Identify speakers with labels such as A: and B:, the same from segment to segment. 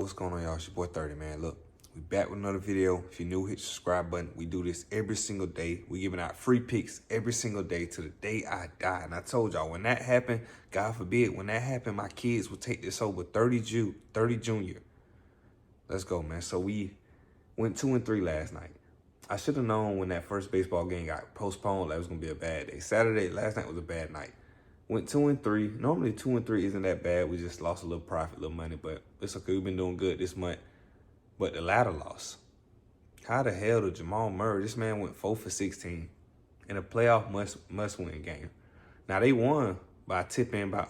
A: What's going on, y'all? It's your boy 30, man. Look, we back with another video. If you're new, hit the subscribe button. We do this every single day. We giving out free picks every single day to the day I die. And I told y'all, when that happened, God forbid, when that happened, my kids would take this over 30 Junior. Let's go, man. So we went 2-3 last night. I should have known when that first baseball game got postponed that it was going to be a bad day. Last night was a bad night. Went 2-3. Normally 2-3 isn't that bad. We just lost a little profit, a little money, but it's okay. We've been doing good this month. But the latter loss. How the hell did Jamal Murray? This man went 4 for 16 in a playoff must-win game. Now they won by tipping by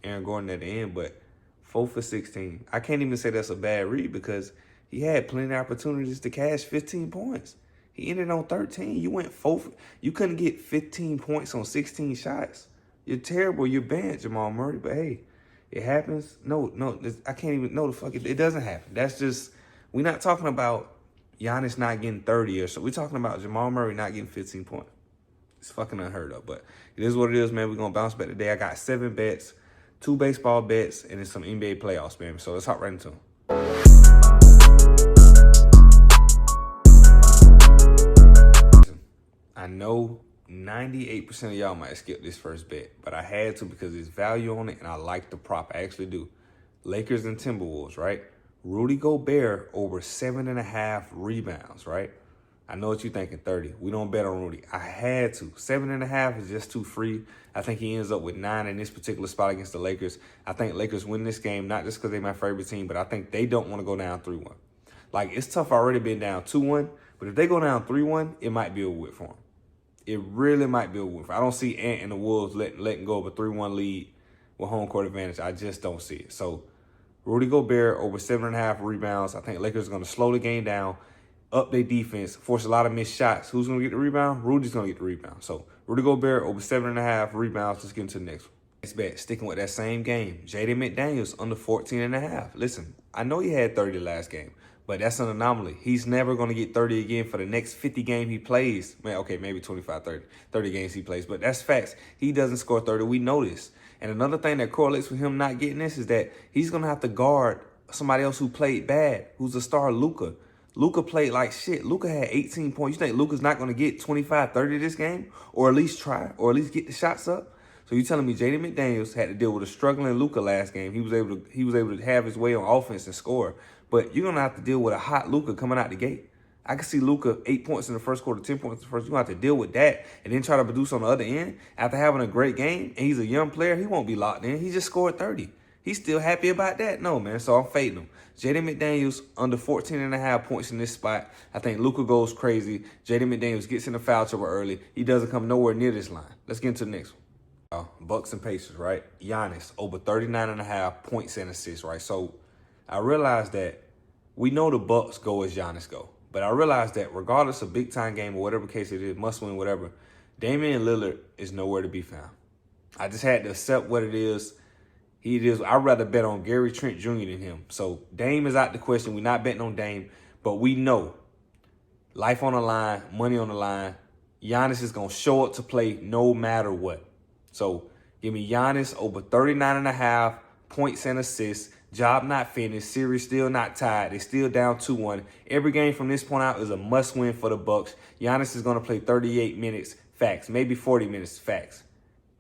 A: Aaron Gordon at the end, but 4 for 16. I can't even say that's a bad read because he had plenty of opportunities to cash 15 points. He ended on 13. You went 4. You couldn't get 15 points on 16 shots. You're terrible. You're banned, Jamal Murray. But hey, it happens. No, I can't even know the fuck. It doesn't happen. That's just, we're not talking about Giannis not getting 30 or so. We're talking about Jamal Murray not getting 15 points. It's fucking unheard of. But it is what it is, man. We're going to bounce back today. I got 7 bets, 2 baseball bets, and then some NBA playoffs, man. So let's hop right into them. I know 98% of y'all might skip this first bet, but I had to because there's value on it and I like the prop. I actually do. Lakers and Timberwolves, right? Rudy Gobert over 7.5 rebounds, right? I know what you're thinking, 30. We don't bet on Rudy. I had to. 7.5 is just too free. I think he ends up with 9 in this particular spot against the Lakers. I think Lakers win this game, not just because they're my favorite team, but I think they don't want to go down 3-1. Like, it's tough already being down 2-1, but if they go down 3-1, it might be a whip for them. It really might be a win. I don't see Ant and the Wolves letting go of a 3-1 lead with home court advantage. I just don't see it. So Rudy Gobert over 7.5 rebounds. I think Lakers are going to slow the game down, up their defense, force a lot of missed shots. Who's going to get the rebound? Rudy's going to get the rebound. So Rudy Gobert over 7.5 rebounds. Let's get into the next one. Next bet, sticking with that same game. McDaniels under 14.5. Listen, I know he had 30 last game, but that's an anomaly. He's never going to get 30 again for the next 50 games he plays. Man, okay, maybe 25, 30 games he plays, but that's facts. He doesn't score 30. We know this. And another thing that correlates with him not getting this is that he's going to have to guard somebody else who played bad, who's a star, Luka. Luka played like shit. Luka had 18 points. You think Luka's not going to get 25, 30 this game? Or at least try? Or at least get the shots up? So you telling me McDaniels had to deal with a struggling Luka last game. He was able to have his way on offense and score. But you're going to have to deal with a hot Luka coming out the gate. I can see Luka 8 points in the first quarter, 10 points in the first. You're going to have to deal with that and then try to produce on the other end. After having a great game, and he's a young player, he won't be locked in. He just scored 30. He's still happy about that? No, man. So I'm fading him. McDaniels under 14.5 points in this spot. I think Luka goes crazy. McDaniels gets in the foul trouble early. He doesn't come nowhere near this line. Let's get into the next one. Bucks and Pacers, right? Giannis over 39.5 points and assists, right? So I realized that we know the Bucks go as Giannis go. But I realized that regardless of big-time game or whatever case it is, must-win, whatever, Damian Lillard is nowhere to be found. I just had to accept what it is. I'd rather bet on Gary Trent Jr. than him. So Dame is out the question. We're not betting on Dame. But we know life on the line, money on the line. Giannis is going to show up to play no matter what. So give me Giannis over 39.5 points and assists. Job not finished. Series still not tied. They still down 2-1. Every game from this point out is a must-win for the Bucks. Giannis is going to play 38 minutes. Facts. Maybe 40 minutes. Facts.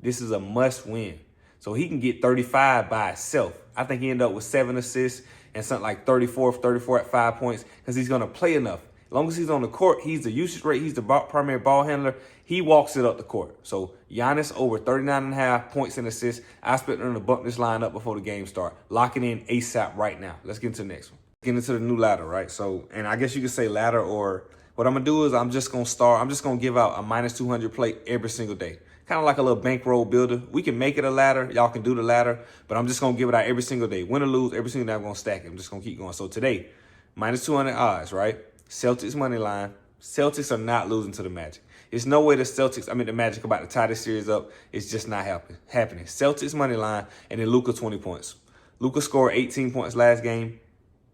A: This is a must-win. So he can get 35 by himself. I think he ended up with 7 assists and something like 34 at 5 points because he's going to play enough. As long as he's on the court, he's the usage rate, he's the primary ball handler. He walks it up the court. So Giannis over 39.5 points and assists. I expect them to bump this line up before the game start. Lock it in ASAP right now. Let's get into the next one. Get into the new ladder, right? So, and I guess you could say ladder, or what I'm going to do is I'm just going to give out a minus 200 play every single day. Kind of like a little bankroll builder. We can make it a ladder. Y'all can do the ladder. But I'm just going to give it out every single day. Win or lose, every single day I'm going to stack it. I'm just going to keep going. So today, minus 200 odds, right? Celtics money line. Celtics are not losing to the Magic. There's no way the Magic about to tie this series up. It's just not happening. Celtics money line, and then Luka 20 points. Luka scored 18 points last game.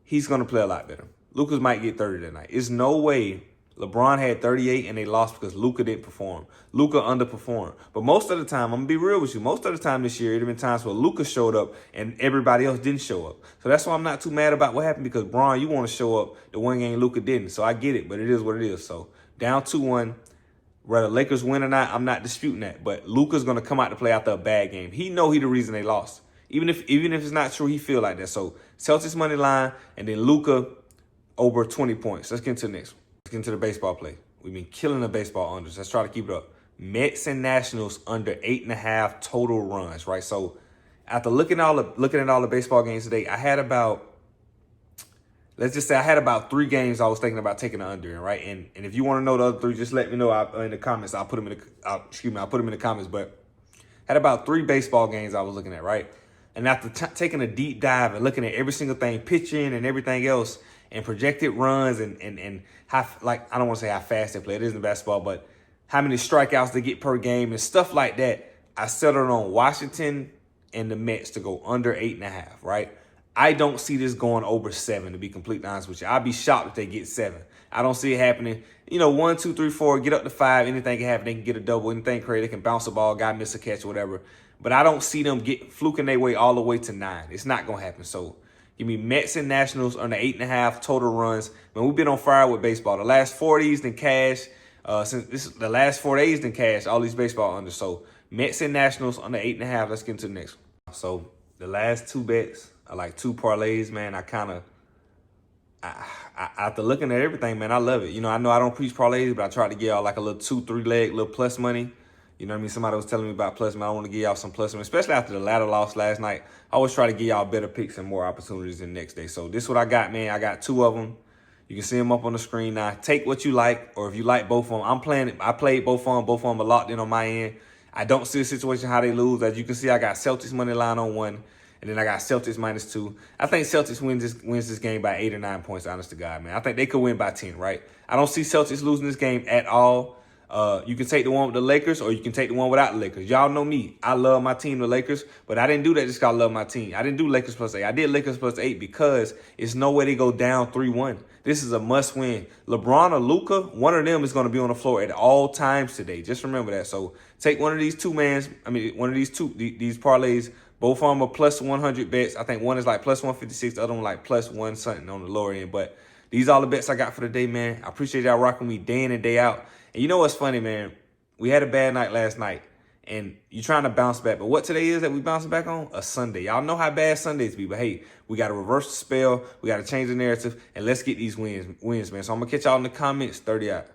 A: He's going to play a lot better. Luka might get 30 tonight. There's no way LeBron had 38 and they lost because Luka didn't perform. Luka underperformed. But most of the time, I'm going to be real with you, most of the time this year, there have been times where Luka showed up and everybody else didn't show up. So that's why I'm not too mad about what happened, because, Bron, you want to show up the one game Luka didn't. So I get it, but it is what it is. So down 2-1, whether Lakers win or not, I'm not disputing that. But Luka's going to come out to play after a bad game. He know he the reason they lost. Even if it's not true, he feel like that. So Celtics money line and then Luka over 20 points. Let's get into the next one. Let's get into the baseball play. We've been killing the baseball unders. Let's try to keep it up. Mets and Nationals under 8.5 total runs, right? So after looking at all the baseball games today, I had about, let's just say I had about 3 games I was thinking about taking the under in, right? And if you want to know the other 3, just let me know in the comments. I'll put them in the comments. But had about 3 baseball games I was looking at, right? And after taking a deep dive and looking at every single thing, pitching and everything else, and projected runs and how, like, I don't want to say how fast they play, it isn't basketball, but how many strikeouts they get per game and stuff like that, I settled on Washington and the Mets to go under 8.5, right? I don't see this going over 7, to be completely honest with you. I'd be shocked if they get 7. I don't see it happening. 1, 2, 3, 4, get up to 5. Anything can happen. They can get a double. Anything crazy. They can bounce a ball, guy miss a catch or whatever. But I don't see them fluking their way all the way to 9. It's not going to happen. So give me Mets and Nationals under 8.5 total runs. Man, we've been on fire with baseball. The last 4 days, then cash. Since this is the last 4 days, then cash. All these baseball under. So Mets and Nationals under 8.5. Let's get into the next one. So the last 2 bets are like 2 parlays, man. After looking at everything, man, I love it. I know I don't preach parlays, but I tried to give y'all like a little 2-3 leg, little plus money. You know what I mean? Somebody was telling me about plus money. I want to give y'all some plus money, especially after the latter loss last night. I always try to give y'all better picks and more opportunities the next day. So this is what I got, man. I got 2 of them. You can see them up on the screen now. Take what you like, or if you like both of them. I played both of them. Both of them are locked in on my end. I don't see a situation how they lose. As you can see, I got Celtics money line on 1. And then I got Celtics -2. I think Celtics wins this game by 8 or 9 points, honest to God, man. I think they could win by 10, right? I don't see Celtics losing this game at all. You can take the one with the Lakers, or you can take the one without the Lakers. Y'all know me. I love my team, the Lakers, but I didn't do that just because I love my team. I didn't do Lakers +8. I did Lakers +8 because it's no way they go down 3-1. This is a must-win. LeBron or Luka, one of them is going to be on the floor at all times today. Just remember that. So take one of these these parlays. Both of them are plus 100 bets. I think one is like plus 156. The other one like plus 1 something on the lower end. But these are all the bets I got for the day, man. I appreciate y'all rocking me day in and day out. And you know what's funny, man? We had a bad night last night, and you're trying to bounce back. But what today is that we bouncing back on? A Sunday. Y'all know how bad Sundays be. But, hey, we got to reverse the spell. We got to change the narrative, and let's get these wins, man. So I'm going to catch y'all in the comments. 30 out.